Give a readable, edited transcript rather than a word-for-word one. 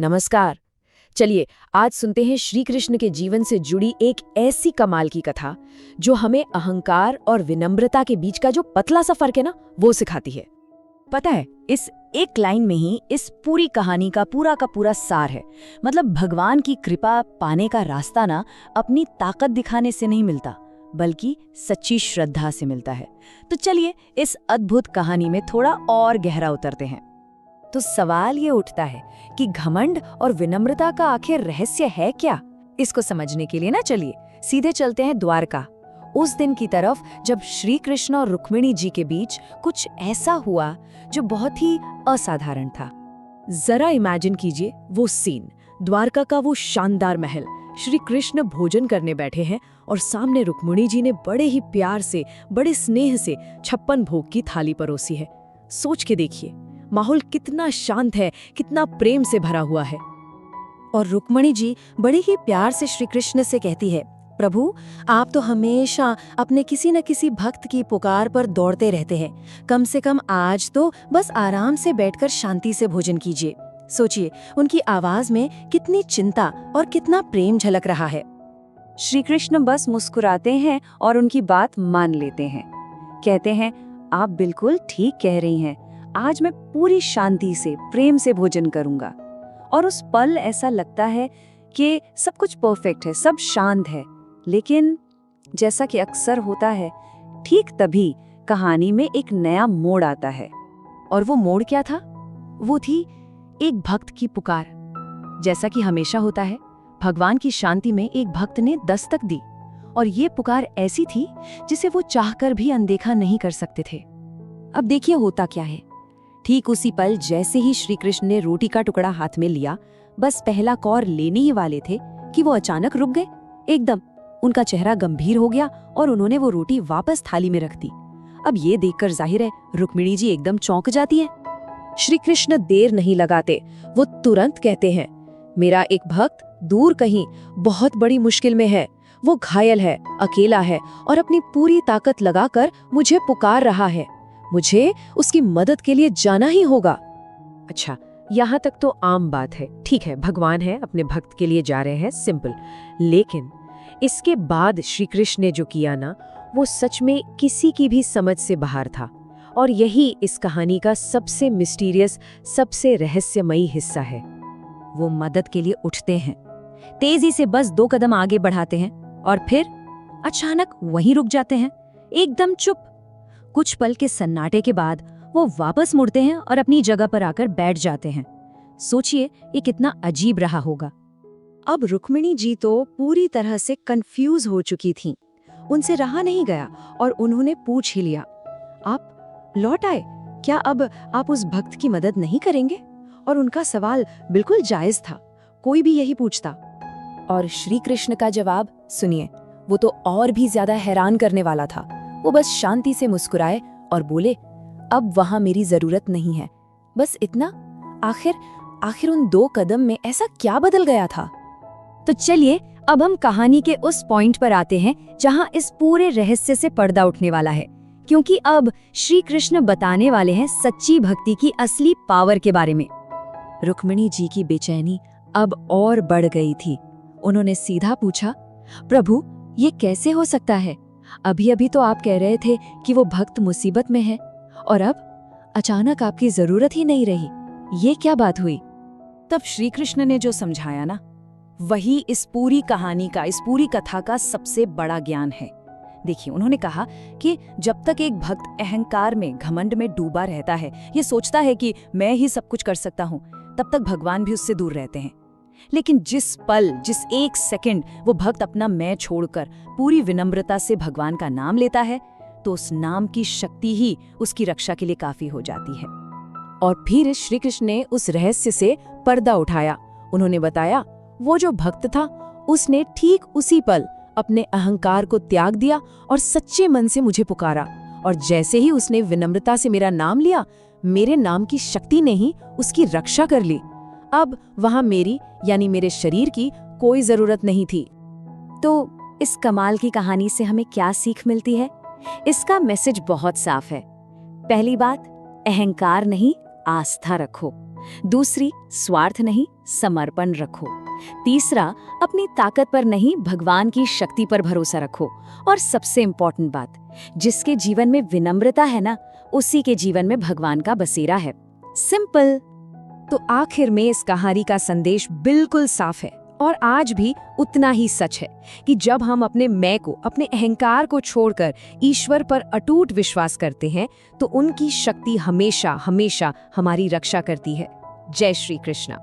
नमस्कार। चलिए आज सुनते हैं श्री कृष्ण के जीवन से जुड़ी एक ऐसी कमाल की कथा जो हमें अहंकार और विनम्रता के बीच का जो पतला सा फर्क है ना, वो सिखाती है। पता है, इस एक लाइन में ही इस पूरी कहानी का पूरा सार है। मतलब भगवान की कृपा पाने का रास्ता ना अपनी ताकत दिखाने से नहीं मिलता, बल्कि सच्ची श्रद्धा से मिलता है। तो चलिए इस अद्भुत कहानी में थोड़ा और गहरा उतरते हैं। तो सवाल ये उठता है कि घमंड और विनम्रता का आखिर रहस्य है क्या? इसको समझने के लिए ना चलिए सीधे चलते हैं द्वारका, उस दिन की तरफ जब श्री कृष्ण और रुक्मिणी जी के बीच कुछ ऐसा हुआ जो बहुत ही असाधारण था। जरा इमेजिन कीजिए वो सीन, द्वारका का वो शानदार महल। श्री कृष्ण भोजन करने बैठे हैं और सामने रुक्मिणी जी ने बड़े ही प्यार से, बड़े स्नेह से 56 भोग की थाली परोसी है। सोच के देखिए, माहौल कितना शांत है, कितना प्रेम से भरा हुआ है। और रुक्मिणी जी बड़े ही प्यार से श्री कृष्ण से कहती है, प्रभु आप तो हमेशा अपने किसी न किसी भक्त की पुकार पर दौड़ते रहते हैं, कम से कम आज तो बस आराम से बैठकर शांति से भोजन कीजिए। सोचिए उनकी आवाज में कितनी चिंता और कितना प्रेम झलक रहा है। श्री कृष्ण बस मुस्कुराते हैं और उनकी बात मान लेते हैं। कहते हैं, आप बिल्कुल ठीक कह रही हैं, आज मैं पूरी शांति से प्रेम से भोजन करूंगा। और उस पल ऐसा लगता है कि सब कुछ परफेक्ट है, सब शांत है। लेकिन जैसा कि अक्सर होता है, ठीक तभी कहानी में एक नया मोड़ आता है। और वो मोड़ क्या था? वो थी एक भक्त की पुकार। जैसा कि हमेशा होता है, भगवान की शांति में एक भक्त ने दस्तक दी, और ये पुकार ऐसी थी जिसे वो चाहकर भी अनदेखा नहीं कर सकते थे। अब देखिए होता क्या है। ठीक उसी पल जैसे ही श्री कृष्ण ने रोटी का टुकड़ा हाथ में लिया, बस पहला कौर लेने ही वाले थे कि वो अचानक रुक गए। एकदम उनका चेहरा गंभीर हो गया और उन्होंने वो रोटी वापस थाली में रख दी। अब ये देखकर जाहिर है रुक्मिणी जी एकदम चौंक जाती है। श्री कृष्ण देर नहीं लगाते, वो तुरंत कहते हैं, मेरा एक भक्त दूर कहीं बहुत बड़ी मुश्किल में है। वो घायल है, अकेला है और अपनी पूरी ताकत लगाकर मुझे पुकार रहा है। मुझे उसकी मदद के लिए जाना ही होगा। अच्छा, यहाँ तक तो आम बात है, ठीक है, भगवान है, अपने भक्त के लिए जा रहे हैं, सिंपल। लेकिन इसके बाद श्री कृष्ण ने जो किया ना, वो सच में किसी की भी समझ से बाहर था। और यही इस कहानी का सबसे मिस्टीरियस, सबसे रहस्यमयी हिस्सा है। वो मदद के लिए उठते हैं, तेजी से बस 2 कदम आगे बढ़ाते हैं और फिर अचानक वहीं रुक जाते हैं, एकदम चुप। कुछ पल के सन्नाटे के बाद वो वापस मुड़ते हैं और अपनी जगह पर आकर बैठ जाते हैं। सोचिए ये कितना अजीब रहा होगा। अब रुक्मिणी जी तो पूरी तरह से कंफ्यूज हो चुकी थीं। उनसे रहा नहीं गया और उन्होंने पूछ ही लिया, आप लौट आए, क्या अब आप उस भक्त की मदद नहीं करेंगे? और उनका सवाल बिल्कुल जायज था, कोई भी यही पूछता। और श्री कृष्ण का जवाब सुनिए, वो तो और भी ज्यादा हैरान करने वाला था। वो बस शांति से मुस्कुराए और बोले, अब वहां मेरी जरूरत नहीं है। बस इतना। आखिर उन 2 कदम में ऐसा क्या बदल गया था? तो चलिए अब हम कहानी के उस पॉइंट पर आते हैं जहां इस पूरे रहस्य से पर्दा उठने वाला है, क्योंकि अब श्री कृष्ण बताने वाले हैं सच्ची भक्ति की असली पावर के बारे में। रुक्मिणी जी की बेचैनी अब और बढ़ गई थी। उन्होंने सीधा पूछा, प्रभु ये कैसे हो सकता है? अभी तो आप कह रहे थे कि वो भक्त मुसीबत में है, और अब अचानक आपकी जरूरत ही नहीं रही। ये क्या बात हुई? तब श्री कृष्ण ने जो समझाया ना, वही इस पूरी कहानी का, इस पूरी कथा का सबसे बड़ा ज्ञान है। देखिए, उन्होंने कहा कि जब तक एक भक्त अहंकार में, घमंड में डूबा रहता है, ये सोचता है कि मैं ही सब कुछ कर सकता हूँ, तब तक भगवान भी उससे दूर रहते हैं। लेकिन जिस पल, जिस एक सेकंड वो भक्त अपना मैं छोड़कर पूरी विनम्रता से भगवान का नाम लेता है, तो उस नाम की शक्ति ही उसकी रक्षा के लिए काफी हो जाती है। और फिर श्री कृष्ण ने उस रहस्य से पर्दा उठाया। उन्होंने बताया, वो जो भक्त था उसने ठीक उसी पल अपने अहंकार को त्याग दिया और सच्चे मन से मुझे पुकारा। और जैसे ही उसने विनम्रता से मेरा नाम लिया, मेरे नाम की शक्ति ने ही उसकी रक्षा कर ली। अब वहां मेरी, यानी मेरे शरीर की कोई जरूरत नहीं थी। तो इस कमाल की कहानी से हमें क्या सीख मिलती है? इसका मैसेज बहुत साफ है। पहली बात, अहंकार नहीं, आस्था रखो। दूसरी, स्वार्थ नहीं, समर्पण रखो। तीसरा, अपनी ताकत पर नहीं, भगवान की शक्ति पर भरोसा रखो। और सबसे इम्पोर्टेंट बात, जिसके जीवन में विनम्रता है ना, उसी के जीवन में भगवान का बसेरा है। सिंपल। तो आखिर में इस कहानी का संदेश बिल्कुल साफ है और आज भी उतना ही सच है कि जब हम अपने मैं को, अपने अहंकार को छोड़कर ईश्वर पर अटूट विश्वास करते हैं तो उनकी शक्ति हमेशा हमेशा हमारी रक्षा करती है। जय श्री कृष्ण।